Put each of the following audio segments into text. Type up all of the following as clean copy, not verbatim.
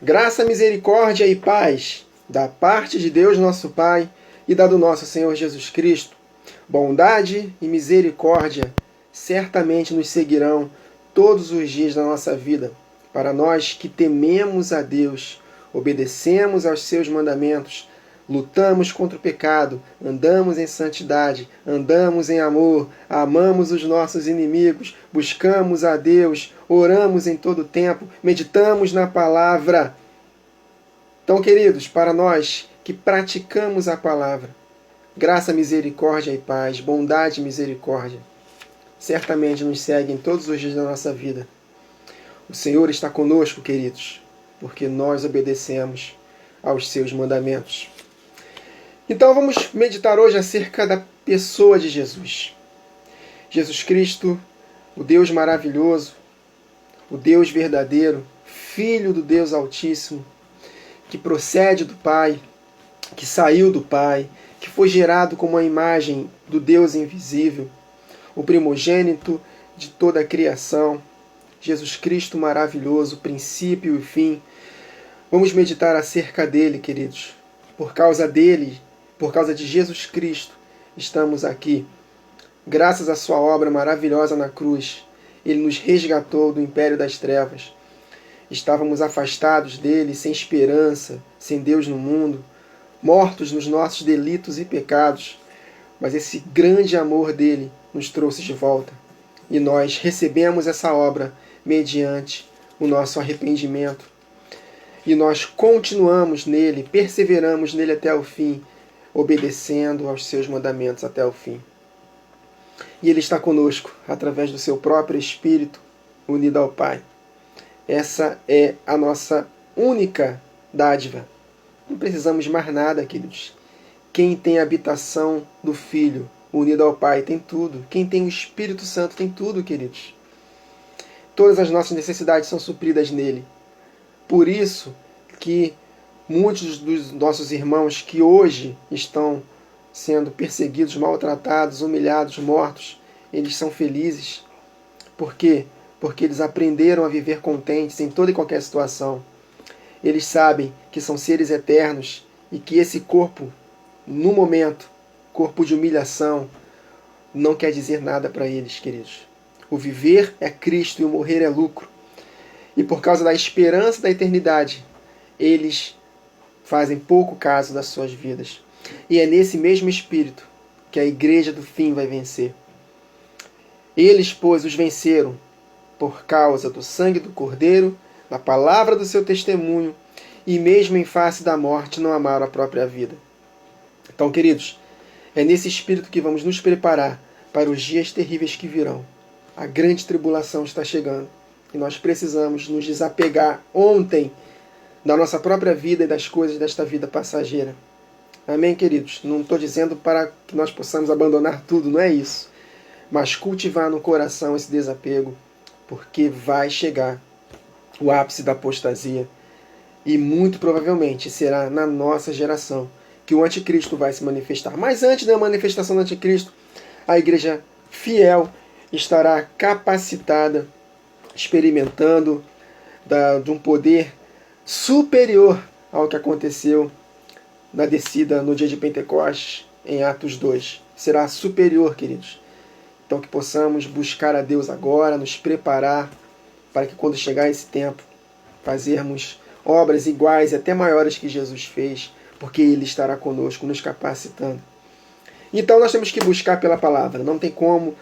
Graça, misericórdia e paz da parte de Deus nosso Pai e da do nosso Senhor Jesus Cristo. Bondade e misericórdia certamente nos seguirão todos os dias da nossa vida, para nós que tememos a Deus, obedecemos aos seus mandamentos, lutamos contra o pecado, andamos em santidade, andamos em amor, amamos os nossos inimigos, buscamos a Deus, oramos em todo o tempo, meditamos na palavra. Então, queridos, para nós que praticamos a palavra, graça, misericórdia e paz, bondade e misericórdia, certamente nos seguem todos os dias da nossa vida. O Senhor está conosco, queridos, porque nós obedecemos aos seus mandamentos. Então vamos meditar hoje acerca da pessoa de Jesus. Jesus Cristo, o Deus maravilhoso, o Deus verdadeiro, Filho do Deus Altíssimo, que procede do Pai, que saiu do Pai, que foi gerado como a imagem do Deus invisível, o primogênito de toda a criação, Jesus Cristo maravilhoso, princípio e fim. Vamos meditar acerca dele, queridos. Por causa dele, por causa de Jesus Cristo, estamos aqui. Graças à sua obra maravilhosa na cruz, ele nos resgatou do império das trevas. Estávamos afastados dele, sem esperança, sem Deus no mundo, mortos nos nossos delitos e pecados. Mas esse grande amor dele nos trouxe de volta. E nós recebemos essa obra mediante o nosso arrependimento. E nós continuamos nele, perseveramos nele até o fim, obedecendo aos seus mandamentos até o fim. E ele está conosco, através do seu próprio Espírito, unido ao Pai. Essa é a nossa única dádiva. Não precisamos de mais nada, queridos. Quem tem a habitação do Filho, unido ao Pai, tem tudo. Quem tem o Espírito Santo tem tudo, queridos. Todas as nossas necessidades são supridas nele. Por isso que muitos dos nossos irmãos que hoje estão sendo perseguidos, maltratados, humilhados, mortos, eles são felizes. Por quê? Porque eles aprenderam a viver contentes em toda e qualquer situação. Eles sabem que são seres eternos e que esse corpo, no momento, corpo de humilhação, não quer dizer nada para eles, queridos. O viver é Cristo e o morrer é lucro. E por causa da esperança da eternidade, eles fazem pouco caso das suas vidas. E é nesse mesmo espírito que a igreja do fim vai vencer. Eles, pois, os venceram por causa do sangue do Cordeiro, da palavra do seu testemunho, e mesmo em face da morte não amaram a própria vida. Então, queridos, é nesse espírito que vamos nos preparar para os dias terríveis que virão. A grande tribulação está chegando e nós precisamos nos desapegar ontem da nossa própria vida e das coisas desta vida passageira. Amém, queridos? Não estou dizendo para que nós possamos abandonar tudo, não é isso. Mas cultivar no coração esse desapego, porque vai chegar o ápice da apostasia e muito provavelmente será na nossa geração que o anticristo vai se manifestar. Mas antes da manifestação do anticristo, a igreja fiel estará capacitada, experimentando de um poder superior ao que aconteceu na descida no dia de Pentecostes, em Atos 2. Será superior, queridos. Então que possamos buscar a Deus agora, nos preparar para que quando chegar esse tempo, fazermos obras iguais e até maiores que Jesus fez, porque Ele estará conosco, nos capacitando. Então nós temos que buscar pela palavra. Não tem como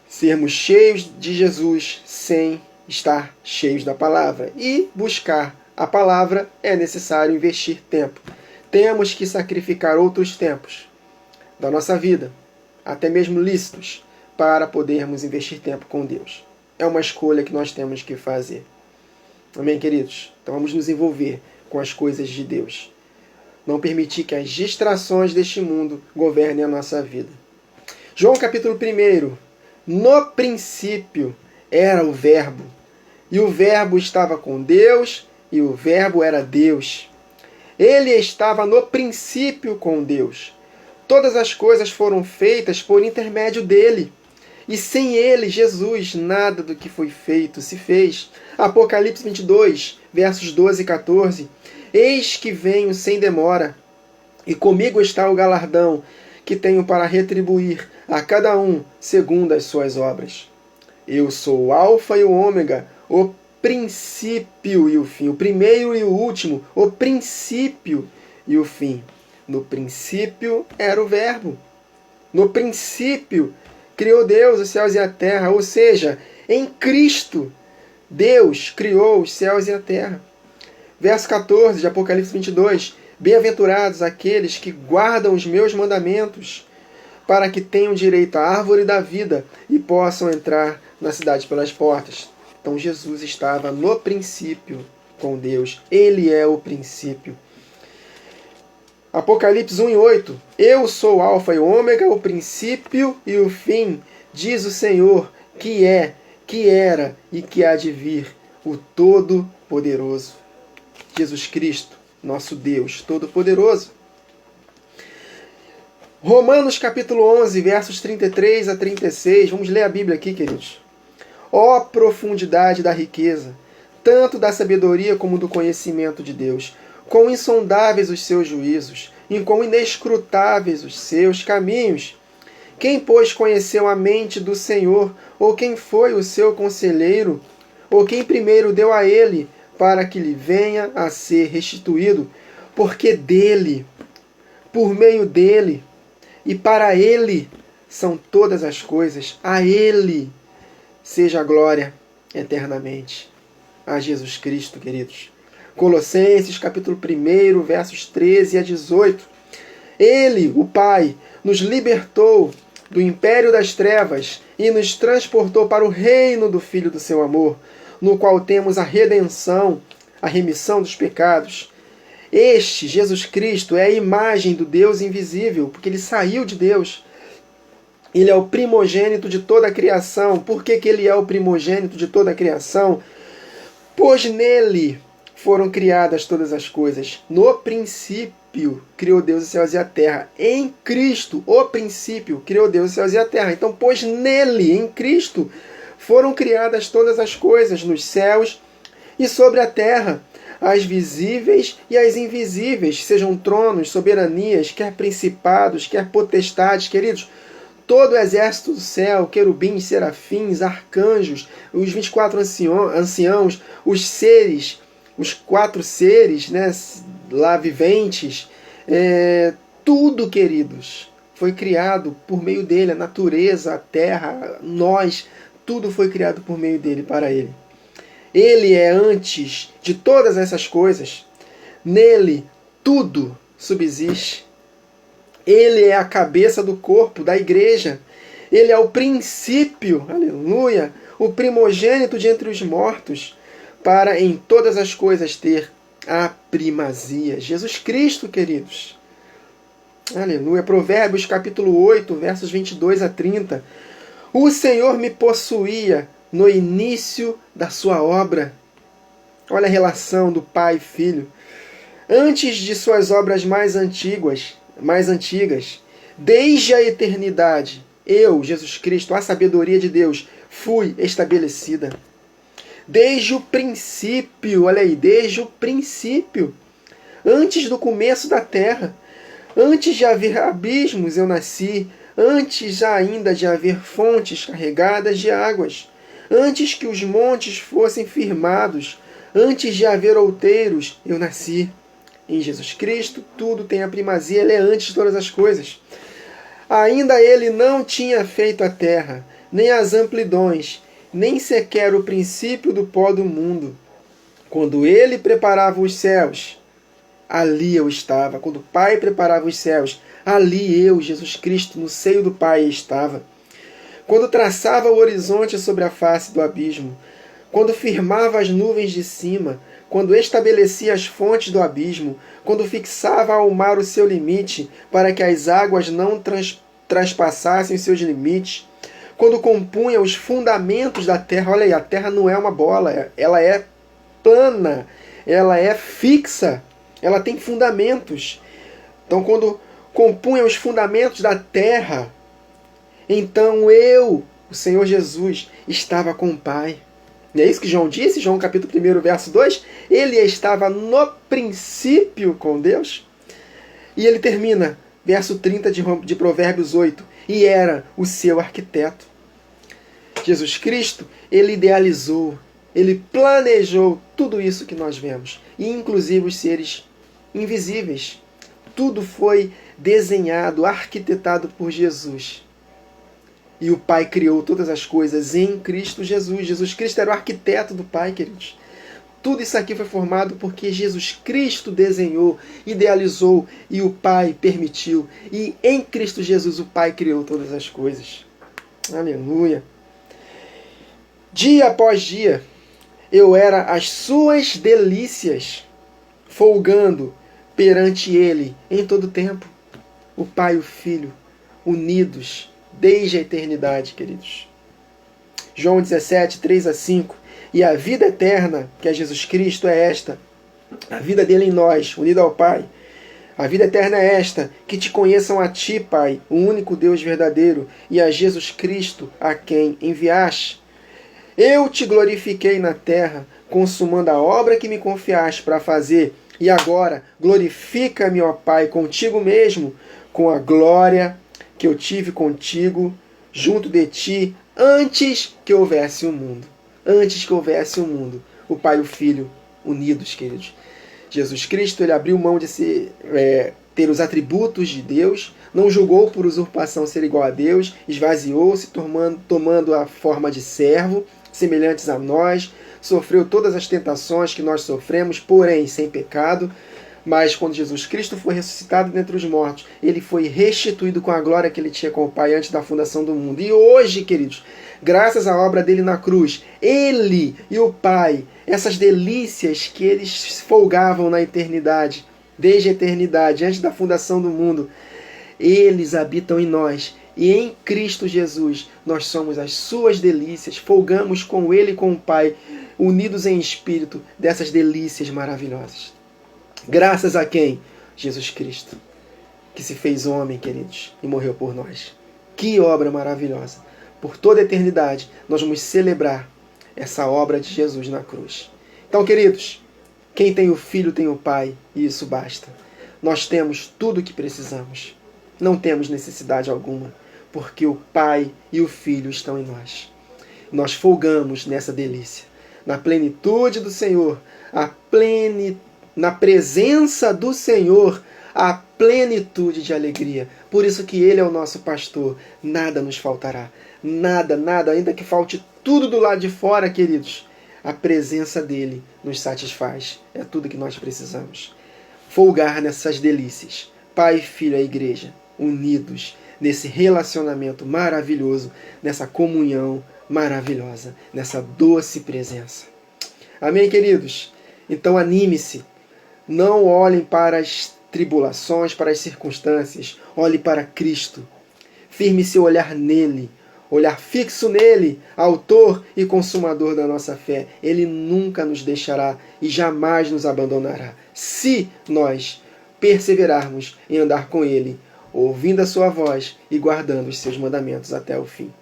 sermos cheios de Jesus sem estar cheios da palavra. E buscar a palavra é necessário investir tempo. Temos que sacrificar outros tempos da nossa vida, até mesmo lícitos, para podermos investir tempo com Deus. É uma escolha que nós temos que fazer. Amém, queridos? Então vamos nos envolver com as coisas de Deus. Não permitir que as distrações deste mundo governem a nossa vida. João capítulo 1. No princípio era o Verbo, e o Verbo estava com Deus, e o Verbo era Deus. Ele estava no princípio com Deus. Todas as coisas foram feitas por intermédio dele, e sem ele, Jesus, nada do que foi feito se fez. Apocalipse 22, versos 12 e 14. Eis que venho sem demora, e comigo está o galardão que tenho para retribuir a cada um segundo as suas obras. Eu sou o Alfa e o Ômega, o princípio e o fim, o primeiro e o último, o princípio e o fim. No princípio era o Verbo. No princípio criou Deus os céus e a terra, ou seja, em Cristo Deus criou os céus e a terra. Verso 14 de Apocalipse 22. Bem-aventurados aqueles que guardam os meus mandamentos, para que tenham direito à árvore da vida e possam entrar na cidade pelas portas. Então Jesus estava no princípio com Deus. Ele é o princípio. Apocalipse 1:8. Eu sou o Alfa e o Ômega, o princípio e o fim, diz o Senhor, que é, que era e que há de vir, o Todo-Poderoso. Jesus Cristo, nosso Deus Todo-Poderoso. Romanos capítulo 11, versos 33 a 36. Vamos ler a Bíblia aqui, queridos. Ó profundidade da riqueza, tanto da sabedoria como do conhecimento de Deus. Quão insondáveis os seus juízos, e quão inescrutáveis os seus caminhos. Quem, pois, conheceu a mente do Senhor, ou quem foi o seu conselheiro, ou quem primeiro deu a ele, para que lhe venha a ser restituído? Porque dele, por meio dele, e para ele são todas as coisas. A ele seja a glória eternamente. A Jesus Cristo, queridos. Colossenses, capítulo 1, versos 13 a 18. Ele, o Pai, nos libertou do império das trevas e nos transportou para o reino do Filho do seu amor, no qual temos a redenção, a remissão dos pecados. Este, Jesus Cristo, é a imagem do Deus invisível, porque ele saiu de Deus. Ele é o primogênito de toda a criação. Por que ele é o primogênito de toda a criação? Pois nele foram criadas todas as coisas. No princípio criou Deus os céus e a terra. Em Cristo, o princípio, criou Deus os céus e a terra. Então, pois nele, em Cristo, foram criadas todas as coisas, nos céus e sobre a terra, as visíveis e as invisíveis, sejam tronos, soberanias, quer principados, quer potestades, queridos. Todo o exército do céu, querubins, serafins, arcanjos, os 24 anciãos, os seres, os 4 seres, né, lá viventes, tudo, queridos, foi criado por meio dele. A natureza, a terra, nós, tudo foi criado por meio dele, para ele. Ele é antes de todas essas coisas. Nele, tudo subsiste. Ele é a cabeça do corpo, da igreja. Ele é o princípio, aleluia, o primogênito de entre os mortos, para em todas as coisas ter a primazia. Jesus Cristo, queridos. Aleluia. Provérbios capítulo 8, versos 22 a 30. O Senhor me possuía no início da sua obra. Olha a relação do Pai e Filho. Antes de suas obras mais antigas, desde a eternidade, eu, Jesus Cristo, a sabedoria de Deus, fui estabelecida. Desde o princípio, olha aí, desde o princípio, antes do começo da terra, antes de haver abismos eu nasci, antes ainda de haver fontes carregadas de águas, antes que os montes fossem firmados, antes de haver outeiros, eu nasci. Em Jesus Cristo, tudo tem a primazia, ele é antes de todas as coisas. Ainda ele não tinha feito a terra, nem as amplidões, nem sequer o princípio do pó do mundo. Quando ele preparava os céus, ali eu estava. Quando o Pai preparava os céus, ali eu, Jesus Cristo, no seio do Pai estava. Quando traçava o horizonte sobre a face do abismo, quando firmava as nuvens de cima, quando estabelecia as fontes do abismo, quando fixava ao mar o seu limite, para que as águas não traspassassem os seus limites, quando compunha os fundamentos da terra. Olha aí, a terra não é uma bola, ela é plana, ela é fixa, ela tem fundamentos. Então, quando compunha os fundamentos da terra, então eu, O Senhor Jesus estava com o Pai. Não é isso que João disse? João capítulo 1, verso 2. Ele estava no princípio com Deus. E ele termina, verso 30 de Provérbios 8. E era o seu arquiteto. Jesus Cristo, ele idealizou, ele planejou tudo isso que nós vemos. E inclusive os seres invisíveis. Tudo foi desenhado, arquitetado por Jesus. E o Pai criou todas as coisas em Cristo Jesus. Jesus Cristo era o arquiteto do Pai, queridos. Tudo isso aqui foi formado porque Jesus Cristo desenhou, idealizou e o Pai permitiu. E em Cristo Jesus o Pai criou todas as coisas. Aleluia. Dia após dia, eu era as suas delícias, folgando perante Ele em todo tempo. O Pai e o Filho, unidos desde a eternidade, queridos. João 17, 3-5. E a vida eterna, que é Jesus Cristo, é esta. A vida dele em nós, unida ao Pai. A vida eterna é esta, que te conheçam a ti, Pai, o único Deus verdadeiro, e a Jesus Cristo, a quem enviaste. Eu te glorifiquei na terra, consumando a obra que me confiaste para fazer. E agora, glorifica-me, ó Pai, contigo mesmo, com a glória que eu tive contigo, junto de ti, antes que houvesse o mundo. Antes que houvesse o mundo. O Pai e o Filho unidos, queridos. Jesus Cristo, ele abriu mão de ter os atributos de Deus, não julgou por usurpação ser igual a Deus, esvaziou-se, tomando a forma de servo, semelhantes a nós, sofreu todas as tentações que nós sofremos, porém sem pecado. Mas quando Jesus Cristo foi ressuscitado dentre os mortos, ele foi restituído com a glória que ele tinha com o Pai antes da fundação do mundo. E hoje, queridos, graças à obra dele na cruz, ele e o Pai, essas delícias que eles folgavam na eternidade, desde a eternidade, antes da fundação do mundo, eles habitam em nós. E em Cristo Jesus, nós somos as suas delícias, folgamos com ele e com o Pai, unidos em espírito dessas delícias maravilhosas. Graças a quem? Jesus Cristo, que se fez homem, queridos, e morreu por nós. Que obra maravilhosa! Por toda a eternidade, nós vamos celebrar essa obra de Jesus na cruz. Então, queridos, quem tem o Filho tem o Pai, e isso basta. Nós temos tudo o que precisamos. Não temos necessidade alguma, porque o Pai e o Filho estão em nós. Nós folgamos nessa delícia. Na plenitude do Senhor, na presença do Senhor, a plenitude de alegria. Por isso que Ele é o nosso pastor. Nada nos faltará. Nada, nada. Ainda que falte tudo do lado de fora, queridos, a presença dEle nos satisfaz. É tudo que nós precisamos. Folgar nessas delícias. Pai e Filho, a igreja, unidos nesse relacionamento maravilhoso, nessa comunhão maravilhosa, nessa doce presença. Amém, queridos? Então anime-se. Não olhem para as tribulações, para as circunstâncias. Olhe para Cristo. Firme seu olhar nele. Olhar fixo nele, autor e consumador da nossa fé. Ele nunca nos deixará e jamais nos abandonará. Se nós perseverarmos em andar com ele, ouvindo a sua voz e guardando os seus mandamentos até o fim.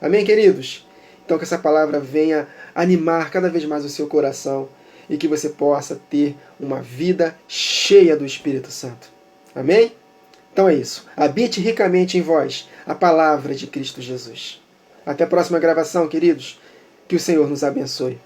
Amém, queridos? Então que essa palavra venha animar cada vez mais o seu coração e que você possa ter uma vida cheia do Espírito Santo. Amém? Então é isso. Habite ricamente em vós a palavra de Cristo Jesus. Até a próxima gravação, queridos. Que o Senhor nos abençoe.